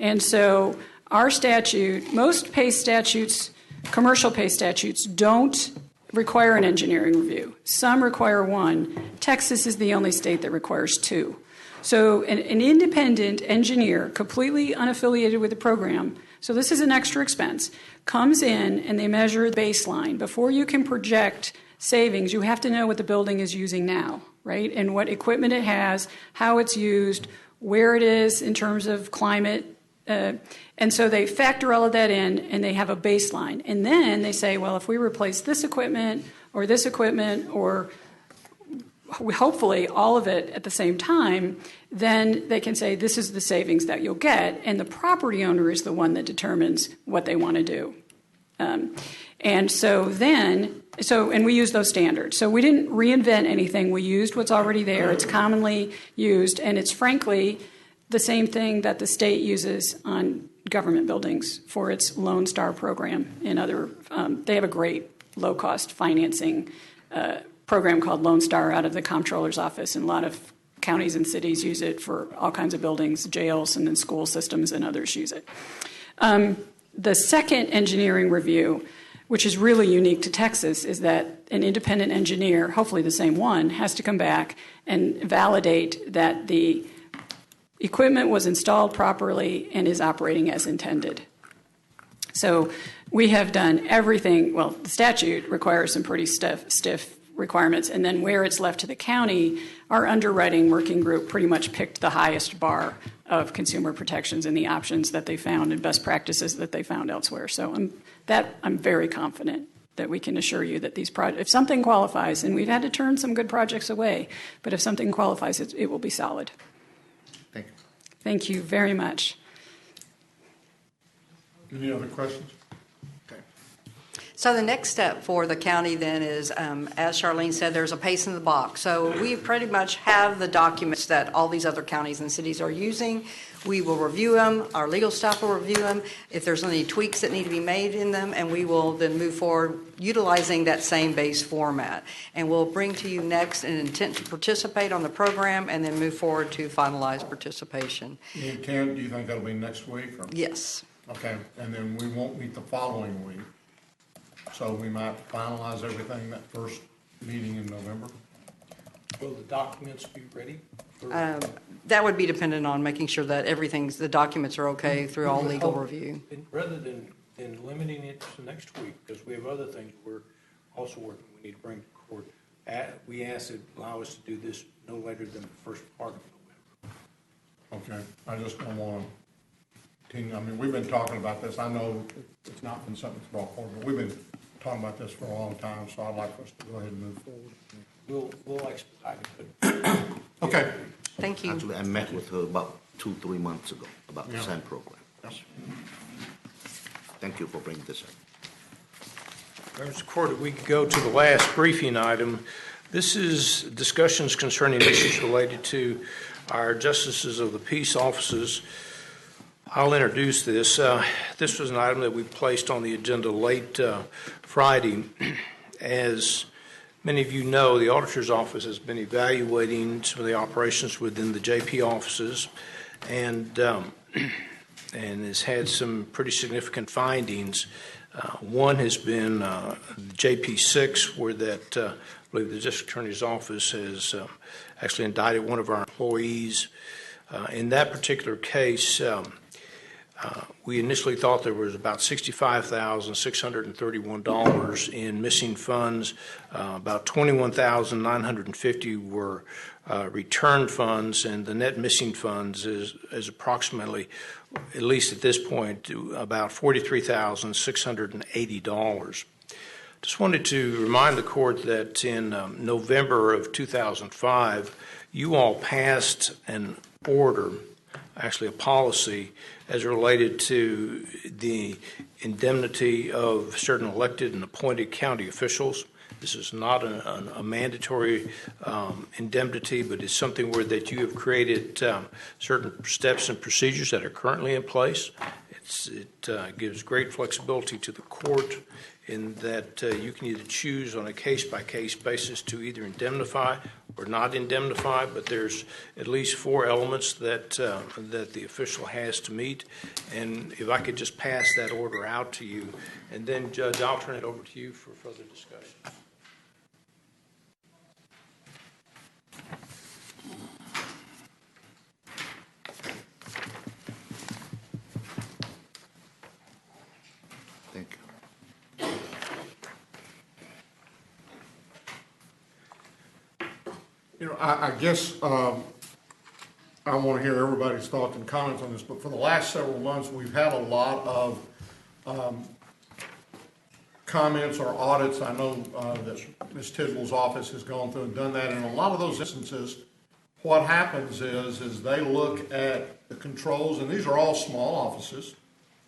Speaker 14: And so our statute, most PACE statutes, commercial PACE statutes, don't require an engineering review. Some require one. Texas is the only state that requires two. So an independent engineer, completely unaffiliated with the program, so this is an extra expense, comes in and they measure the baseline. Before you can project savings, you have to know what the building is using now, right? And what equipment it has, how it's used, where it is in terms of climate. And so they factor all of that in and they have a baseline. And then they say, well, if we replace this equipment, or hopefully all of it at the same time, then they can say this is the savings that you'll get, and the property owner is the one that determines what they want to do. And we use those standards. So we didn't reinvent anything. We used what's already there. It's commonly used, and it's frankly the same thing that the state uses on government buildings for its Lone Star program and other. They have a great low-cost financing program called Lone Star out of the comptroller's office, and a lot of counties and cities use it for all kinds of buildings, jails, and then school systems, and others use it. The second engineering review, which is really unique to Texas, is that an independent engineer, hopefully the same one, has to come back and validate that the equipment was installed properly and is operating as intended. So we have done everything. Well, the statute requires some pretty stiff requirements, and then where it's left to the county, our underwriting working group pretty much picked the highest bar of consumer protections and the options that they found and best practices that they found elsewhere. So I'm very confident that we can assure you that these projects, if something qualifies, and we've had to turn some good projects away, but if something qualifies, it will be solid.
Speaker 7: Thank you.
Speaker 14: Thank you very much.
Speaker 2: Any other questions? Okay.
Speaker 13: So the next step for the county then is, as Charlene said, there's a pace in the box. So we pretty much have the documents that all these other counties and cities are using. We will review them, our legal staff will review them, if there's any tweaks that need to be made in them, and we will then move forward utilizing that same base format. And we'll bring to you next an intent to participate on the program and then move forward to finalize participation.
Speaker 2: Do you think that'll be next week? Or?
Speaker 13: Yes.
Speaker 2: Okay, and then we won't meet the following week. So we might finalize everything that first meeting in November?
Speaker 4: Will the documents be ready?
Speaker 13: That would be dependent on making sure that the documents are okay through all legal review.
Speaker 4: Rather than limiting it to next week, because we have other things we're also working, we need to bring to court. We ask it allow us to do this no later than the first part of November.
Speaker 2: Okay, I just don't want to, I mean, we've been talking about this. I know it's not been something that's brought forward, but we've been talking about this for a long time, so I'd like us to go ahead and move forward.
Speaker 4: We'll expedite it.
Speaker 2: Okay.
Speaker 13: Thank you.
Speaker 7: Actually, I met with her about 2-3 months ago about the same program.
Speaker 2: Yes.
Speaker 7: Thank you for bringing this up.
Speaker 4: Members of the Court, if we could go to the last briefing item. This is discussions concerning issues related to our justices of the peace offices. I'll introduce this. This was an item that we placed on the agenda late Friday. As many of you know, the Auditor's Office has been evaluating some of the operations within the JP offices and has had some pretty significant findings. One has been JP6, where I believe the District Attorney's Office has actually indicted one of our employees. In that particular case, we initially thought there was about $65,631 in missing funds. About $21,950 were returned funds, and the net missing funds is approximately, at least at this point, about $43,680. Just wanted to remind the court that in November of 2005, you all passed an order, actually a policy, as related to the indemnity of certain elected and appointed county officials. This is not a mandatory indemnity, but it's something where that you have created certain steps and procedures that are currently in place. It gives great flexibility to the court in that you can either choose on a case-by-case basis to either indemnify or not indemnify, but there's at least 4 elements that the official has to meet. And if I could just pass that order out to you, and then, Judge, I'll turn it over to you for further discussion.
Speaker 7: Thank you.
Speaker 2: You know, I guess I want to hear everybody's thoughts and comments on this, but for the last several months, we've had a lot of comments or audits. I know that Ms. Tidwell's office has gone through and done that. In a lot of those instances, what happens is they look at the controls, and these are all small offices,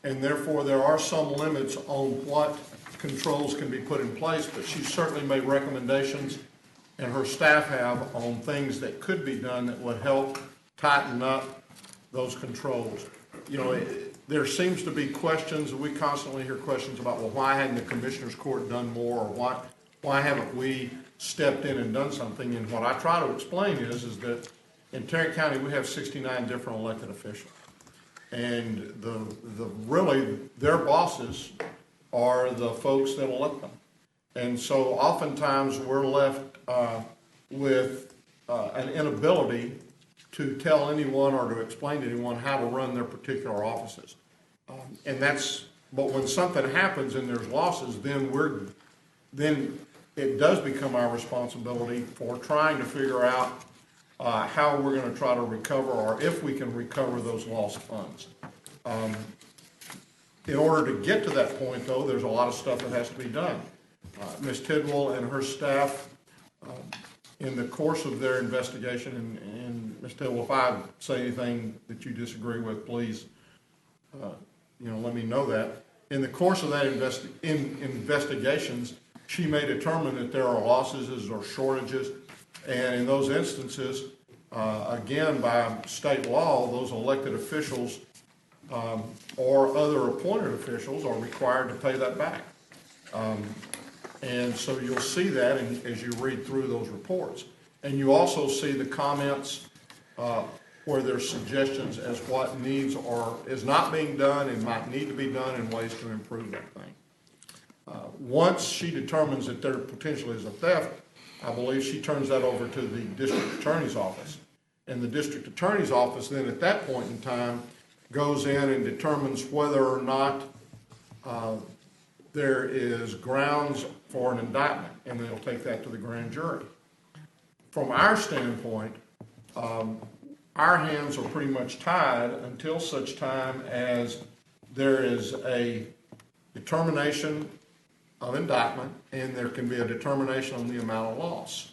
Speaker 2: and therefore there are some limits on what controls can be put in place, but she certainly made recommendations, and her staff have, on things that could be done that would help tighten up those controls. You know, there seems to be questions, we constantly hear questions about, well, why hadn't the Commissioners Court done more, or why haven't we stepped in and done something? And what I try to explain is that in Tarrant County, we have 69 different elected officials. And really, their bosses are the folks that elect them. And so oftentimes we're left with an inability to tell anyone or to explain to anyone how to run their particular offices. But when something happens and there's losses, then it does become our responsibility for trying to figure out how we're going to try to recover, or if we can recover those lost funds. In order to get to that point, though, there's a lot of stuff that has to be done. Ms. Tidwell and her staff, in the course of their investigation, and Ms. Tidwell, if I say anything that you disagree with, please, let me know that. in the course of that investigations, she may determine that there are losses or shortages, and in those instances, again, by state law, those elected officials or other appointed officials are required to pay that back. And so you'll see that as you read through those reports. And you also see the comments where there's suggestions as what needs or is not being done and might need to be done and ways to improve that thing. Once she determines that there potentially is a theft, I believe she turns that over to the district attorney's office. And the district attorney's office then at that point in time goes in and determines whether or not there is grounds for an indictment, and they'll take that to the grand jury. From our standpoint, our hands are pretty much tied until such time as there is a determination of indictment and there can be a determination on the amount of loss.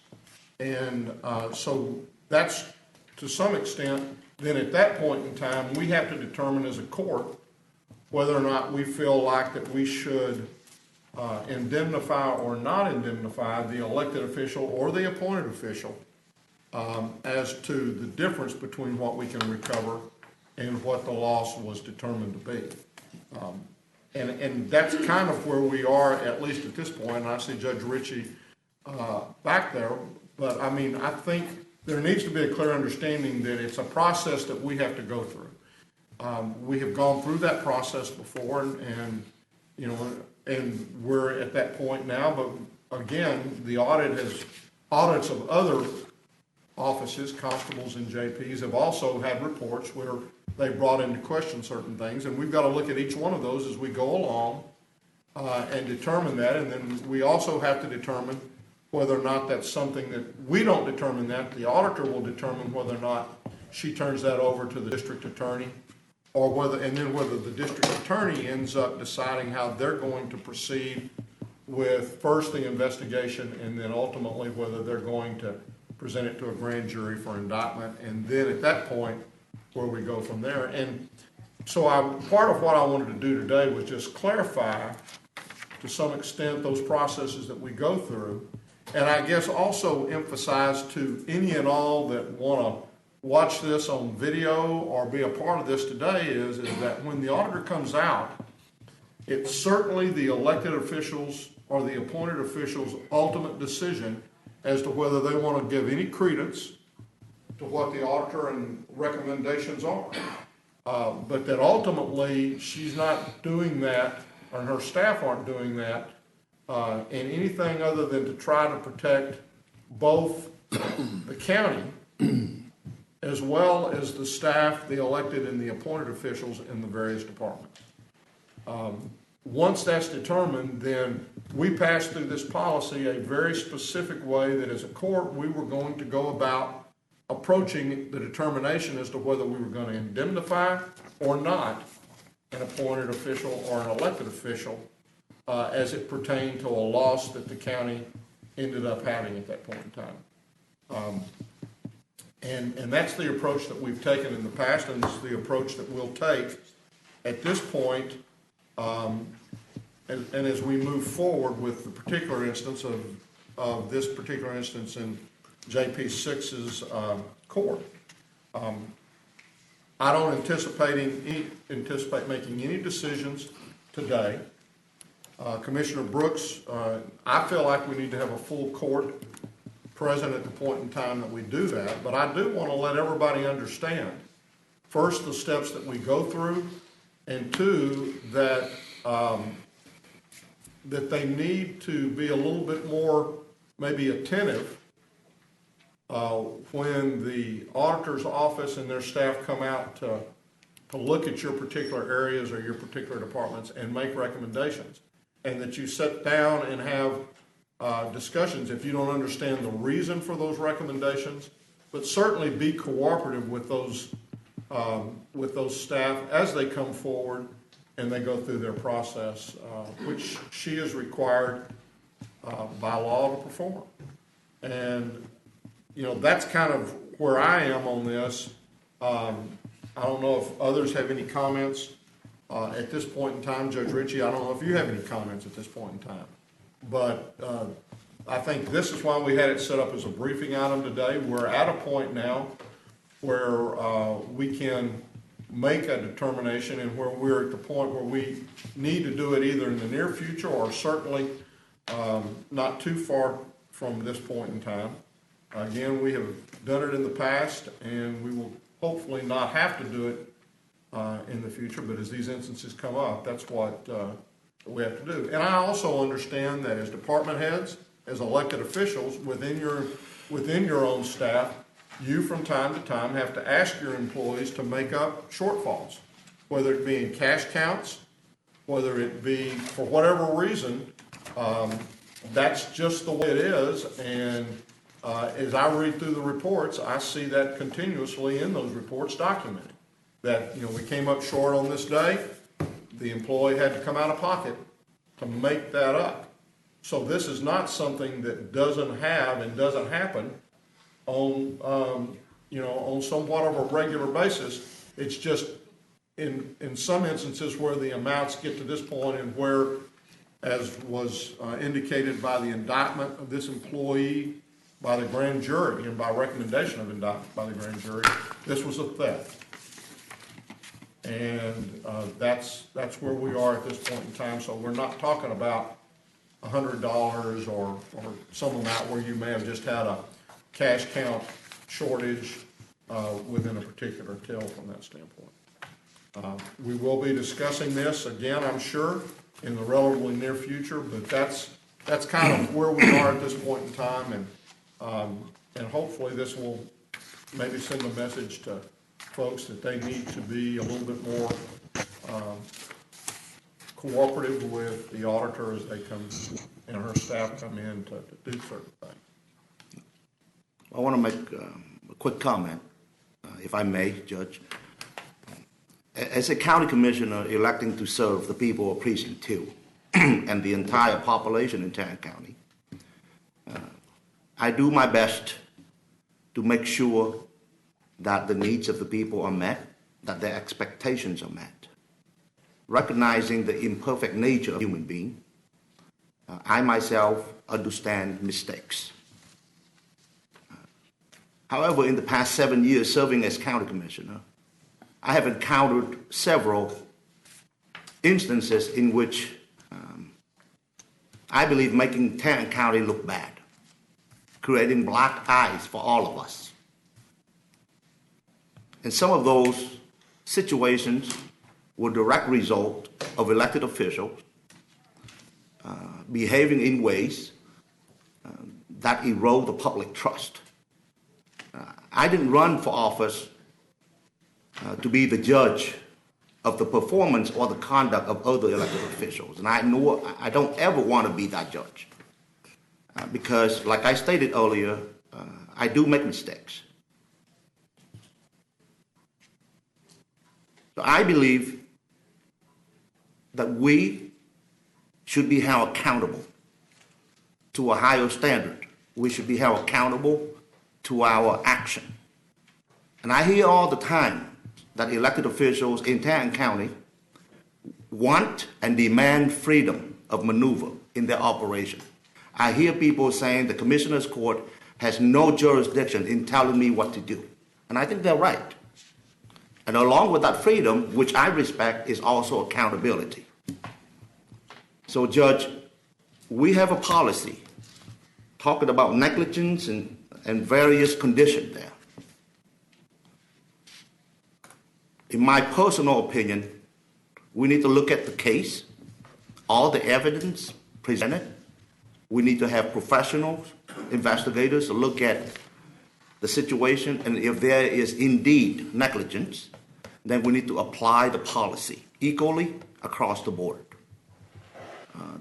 Speaker 2: And so that's, to some extent, then at that point in time, we have to determine as a court whether or not we feel like that we should indemnify or not indemnify the elected official or the appointed official as to the difference between what we can recover and what the loss was determined to be. And that's kind of where we are, at least at this point. And I see Judge Ritchie back there. But, I mean, I think there needs to be a clear understanding that it's a process that we have to go through. We have gone through that process before, and you know, and we're at that point now. But, again, the audits of other offices, constables and JPs, have also had reports where they brought into question certain things, and we've got to look at each one of those as we go along and determine that. And then we also have to determine whether or not that's something that we don't determine that. The auditor will determine whether or not she turns that over to the district attorney, or whether the district attorney ends up deciding how they're going to proceed with first the investigation and then ultimately whether they're going to present it to a grand jury for indictment, and then at that point where we go from there. And so part of what I wanted to do today was just clarify to some extent those processes that we go through, and I guess also emphasize to any and all that want to watch this on video or be a part of this today is that when the auditor comes out, it's certainly the elected officials or the appointed officials' ultimate decision as to whether they want to give any credence to what the auditor and recommendations are. But that ultimately she's not doing that, and her staff aren't doing that in anything other than to try to protect both the county as well as the staff, the elected and the appointed officials in the various departments. Once that's determined, then we pass through this policy a very specific way that as a court we were going to go about approaching the determination as to whether we were going to indemnify or not an appointed official or an elected official as it pertained to a loss that the county ended up having at that point in time. And that's the approach that we've taken in the past, and it's the approach that we'll take at this point. And as we move forward with the particular instance of this particular instance in JP6's court, I don't anticipate making any decisions today. Commissioner Brooks, I feel like we need to have a full court present at the point in time that we do that, but I do want to let everybody understand, first, the steps that we go through, and two, that that they need to be a little bit more maybe attentive when the auditor's office and their staff come out to look at your particular areas or your particular departments and make recommendations, and that you sit down and have discussions if you don't understand the reason for those recommendations, but certainly be cooperative with those staff as they come forward and they go through their process, which she is required by law to perform. And, you know, that's kind of where I am on this. I don't know if others have any comments At this point in time, Judge Ritchie, I don't know if you have any comments at this point in time, but I think this is why we had it set up as a briefing item today. We're at a point now where we can make a determination and where we're at the point where we need to do it either in the near future or certainly not too far from this point in time. Again, we have done it in the past, and we will hopefully not have to do it in the future, but as these instances come up, that's what we have to do. And I also understand that as department heads, as elected officials within your own staff, you from time to time have to ask your employees to make up shortfalls, whether it be in cash counts, whether it be for whatever reason. That's just the way it is, and as I read through the reports, I see that continuously in those reports documented. That, we came up short on this day, the employee had to come out of pocket to make that up. So this is not something that doesn't have and doesn't happen on, on somewhat of a regular basis. It's just in some instances where the amounts get to this point and where, as was indicated by the indictment of this employee by the grand jury and by recommendation of indictment by the grand jury, this was a theft. And that's where we are at this point in time. So we're not talking about $100 or some amount where you may have just had a cash count shortage within a particular till from that standpoint. We will be discussing this again, I'm sure, in the relatively near future, but that's kind of where we are at this point in time, and hopefully this will maybe send a message to folks that they need to be a little bit more cooperative with the auditor as they come and her staff come in to do certain things.
Speaker 7: I want to make a quick comment, if I may, Judge. As a county commissioner electing to serve the people of Precinct 2 and the entire population in Tarrant County, I do my best to make sure that the needs of the people are met, that their expectations are met. Recognizing the imperfect nature of a human being, I myself understand mistakes. However, in the past 7 years serving as county commissioner, I have encountered several instances in which I believe making Tarrant County look bad, creating black eyes for all of us. And some of those situations were direct result of elected officials behaving in ways that erode the public trust. I didn't run for office to be the judge of the performance or the conduct of other elected officials, and I don't ever want to be that judge because, like I stated earlier, I do make mistakes. So I believe that we should be held accountable to a higher standard. We should be held accountable to our action. And I hear all the time that elected officials in Tarrant County want and demand freedom of maneuver in their operation. I hear people saying the Commissioner's Court has no jurisdiction in telling me what to do. And I think they're right. And along with that freedom, which I respect, is also accountability. So, Judge, we have a policy talking about negligence and various conditions there. In my personal opinion, we need to look at the case, all the evidence presented. We need to have professionals, investigators to look at the situation, and if there is indeed negligence, then we need to apply the policy equally across the board.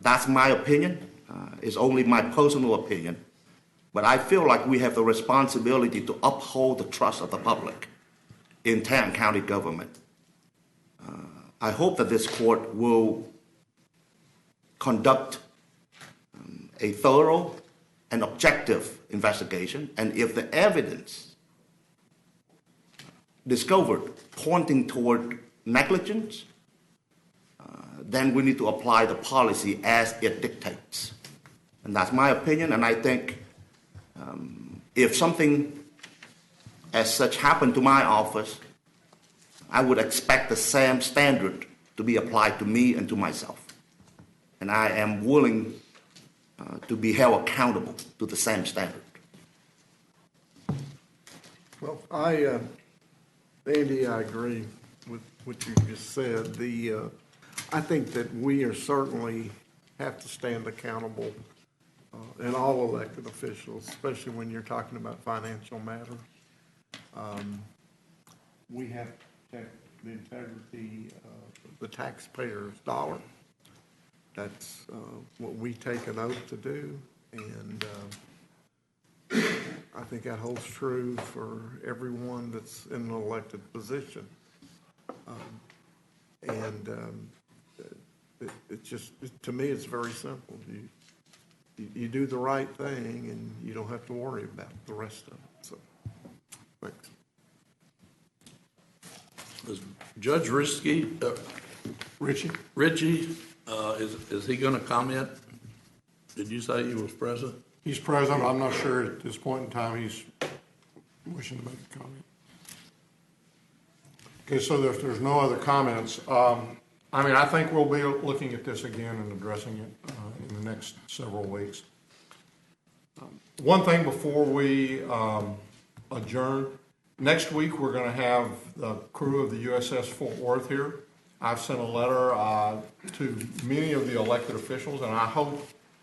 Speaker 7: That's my opinion. It's only my personal opinion. But I feel like we have the responsibility to uphold the trust of the public in Tarrant County government. I hope that this court will conduct a thorough and objective investigation, and if the evidence discovered pointing toward negligence then we need to apply the policy as it dictates. And that's my opinion, and I think if something as such happened to my office, I would expect the same standard to be applied to me and to myself. And I am willing to be held accountable to the same standard.
Speaker 15: Well, Andy, I agree with what you just said. I think that we are certainly have to stand accountable, and all elected officials, especially when you're talking about financial matters. We have to protect the integrity of the taxpayer's dollar. That's what we take an oath to do, and I think that holds true for everyone that's in an elected position. To me, it's very simple. You do the right thing, and you don't have to worry about the rest of it. So, thanks.
Speaker 5: Is Judge Ritchie, is he going to comment? Did you say he was present?
Speaker 2: He's present. I'm not sure at this point in time he's wishing to make a comment. Okay, so there's no other comments. I think we'll be looking at this again and addressing it in the next several weeks. One thing before we adjourn, next week we're going to have the crew of the USS Fort Worth here. I've sent a letter to many of the elected officials, and I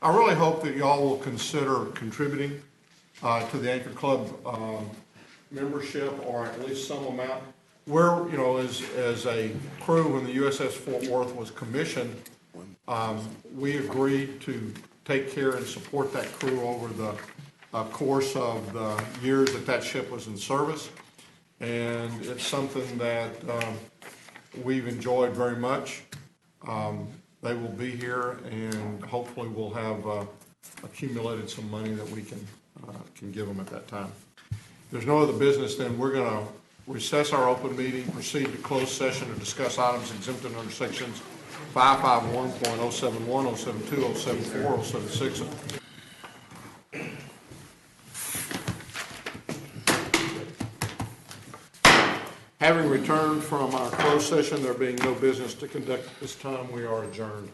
Speaker 2: really hope that y'all will consider contributing to the Anchor Club membership, or at least some amount. We're, as a crew, when the USS Fort Worth was commissioned, we agreed to take care and support that crew over the course of the years that ship was in service. And it's something that we've enjoyed very much. They will be here, and hopefully we'll have accumulated some money that we can give them at that time. If there's no other business, then we're going to recess our open meeting, proceed to closed session to discuss items exempted under sections 551.071, 072, 074, 076. Having returned from our closed session, there being no business to conduct at this time, we are adjourned.